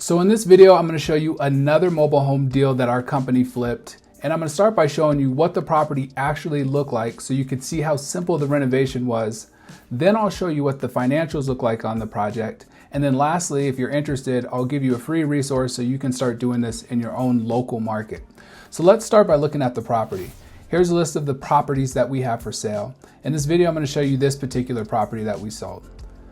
So in this video, I'm going to show you another mobile home deal that our company flipped. And I'm going to start by showing you what the property actually looked like so you could see how simple the renovation was. Then I'll show you what the financials look like on the project. And then lastly, if you're interested, I'll give you a free resource so you can start doing this in your own local market. So let's start by looking at the property. Here's a list of the properties that we have for sale. In this video, I'm going to show you this particular property that we sold.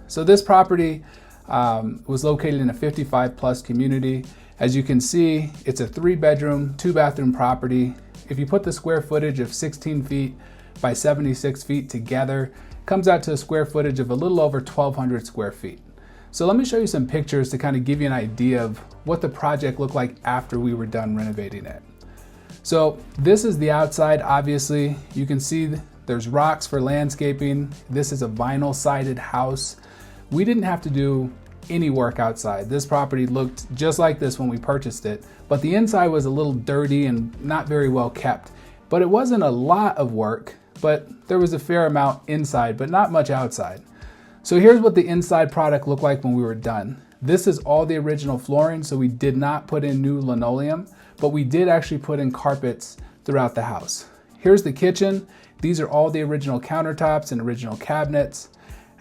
So this property was located in a 55 plus community. As you can see, it's a 3-bedroom, 2-bathroom property. If you put the square footage of 16 feet by 76 feet together, it comes out to a square footage of a little over 1,200 square feet. So let me show you some pictures to kind of give you an idea of what the project looked like after we were done renovating it. So this is the outside. Obviously, you can see there's rocks for landscaping. This is a vinyl sided house. We didn't have to do any work outside. This property looked just like this when we purchased it, but the inside was a little dirty and not very well kept. But it wasn't a lot of work, but there was a fair amount inside, but not much outside. So here's what the inside product looked like when we were done. This is all the original flooring, so we did not put in new linoleum, but we did actually put in carpets throughout the house. Here's the kitchen. These are all the original countertops and original cabinets.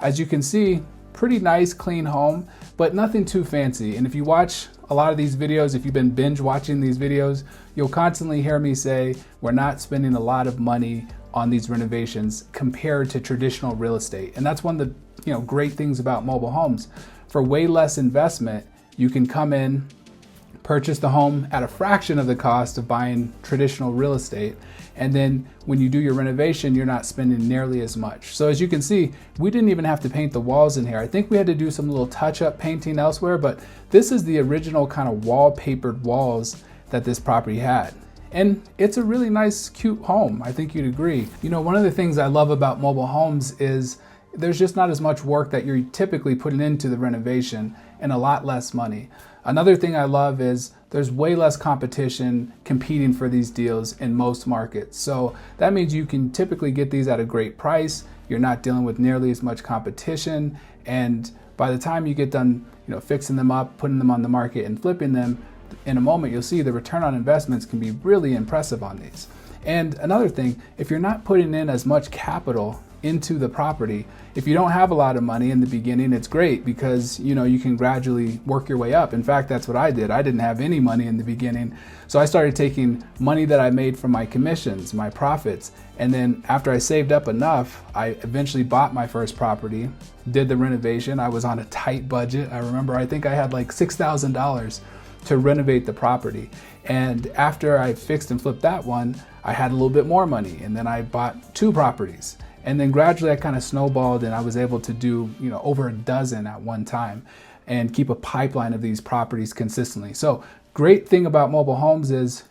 As you can see, pretty nice, clean home, but nothing too fancy. And if you watch a lot of these videos, if you've been binge watching these videos, you'll constantly hear me say, we're not spending a lot of money on these renovations compared to traditional real estate. And that's one of the great things about mobile homes. For way less investment, you can come in, purchase the home at a fraction of the cost of buying traditional real estate. And then when you do your renovation, you're not spending nearly as much. So as you can see, we didn't even have to paint the walls in here. I think we had to do some little touch-up painting elsewhere, but this is the original kind of wallpapered walls that this property had. And it's a really nice, cute home. I think you'd agree. One of the things I love about mobile homes is there's just not as much work that you're typically putting into the renovation and a lot less money. Another thing I love is there's way less competition competing for these deals in most markets. So that means you can typically get these at a great price. You're not dealing with nearly as much competition. And by the time you get done, fixing them up, putting them on the market and flipping them, in a moment, you'll see the return on investments can be really impressive on these. And another thing, if you're not putting in as much capital into the property, if you don't have a lot of money in the beginning, it's great because you can gradually work your way up. In fact, that's what I did. I didn't have any money in the beginning, so I started taking money that I made from my commissions, my profits, and then after I saved up enough, I eventually bought my first property, did the renovation. I was on a tight budget. I remember I think I had like $6,000 to renovate the property, and after I fixed and flipped that one, I had a little bit more money, and then I bought 2 properties. And then gradually I kind of snowballed and I was able to do, over a dozen at one time and keep a pipeline of these properties consistently. So great thing about mobile homes is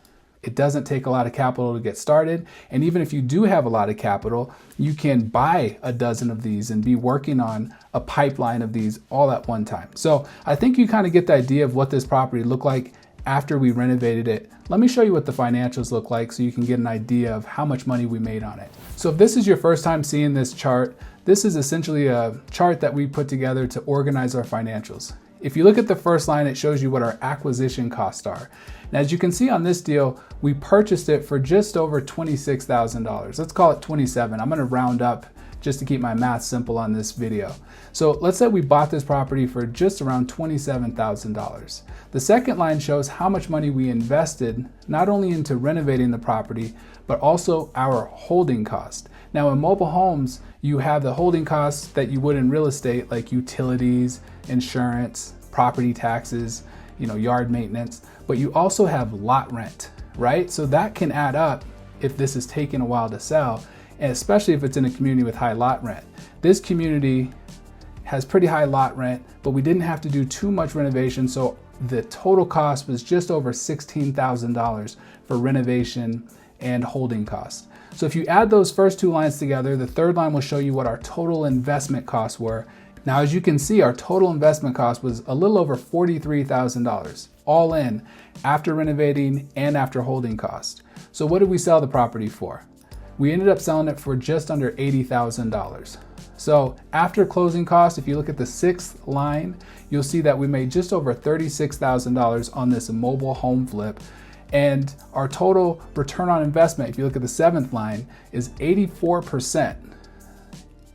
it doesn't take a lot of capital to get started. And even if you do have a lot of capital, you can buy a dozen of these and be working on a pipeline of these all at one time. So I think you kind of get the idea of what this property looked like after we renovated it. Let me show you what the financials look like so you can get an idea of how much money we made on it. So if this is your first time seeing this chart, this is essentially a chart that we put together to organize our financials. If you look at the first line, it shows you what our acquisition costs are. And as you can see on this deal, we purchased it for just over $26,000. Let's call it 27. I'm gonna round up just to keep my math simple on this video. So let's say we bought this property for just around $27,000. The second line shows how much money we invested, not only into renovating the property, but also our holding cost. Now in mobile homes, you have the holding costs that you would in real estate, like utilities, insurance, property taxes, yard maintenance, but you also have lot rent, right? So that can add up if this is taking a while to sell, and especially if it's in a community with high lot rent. This community has pretty high lot rent, but we didn't have to do too much renovation, so the total cost was just over $16,000 for renovation and holding costs. So if you add those first 2 lines together, the third line will show you what our total investment costs were. Now, as you can see, our total investment cost was a little over $43,000, all in, after renovating and after holding costs. So what did we sell the property for? We ended up selling it for just under $80,000. So after closing costs, if you look at the 6th line, you'll see that we made just over $36,000 on this mobile home flip. And our total return on investment, if you look at the 7th line, is 84%.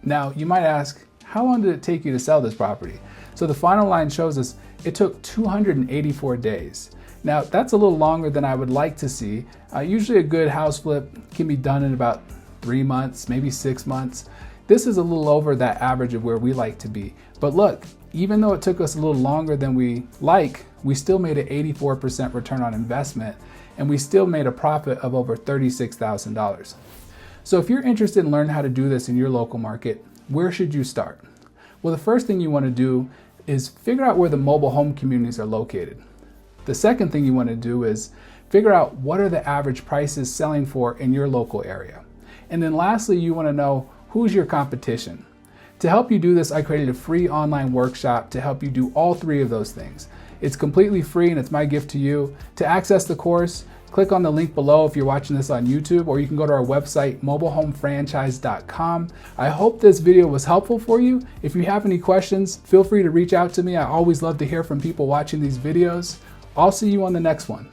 Now you might ask, how long did it take you to sell this property? So the final line shows us it took 284 days. Now that's a little longer than I would like to see. Usually a good house flip can be done in about 3 months, maybe 6 months. This is a little over that average of where we like to be. But look, even though it took us a little longer than we like, we still made an 84% return on investment, and we still made a profit of over $36,000. So if you're interested in learning how to do this in your local market, where should you start? Well, the first thing you want to do is figure out where the mobile home communities are located. The second thing you want to do is figure out what are the average prices selling for in your local area. And then lastly, you want to know who's your competition. To help you do this, I created a free online workshop to help you do all 3 of those things. It's completely free and it's my gift to you. To access the course, click on the link below if you're watching this on YouTube, or you can go to our website, mobilehomefranchise.com. I hope this video was helpful for you. If you have any questions, feel free to reach out to me. I always love to hear from people watching these videos. I'll see you on the next one.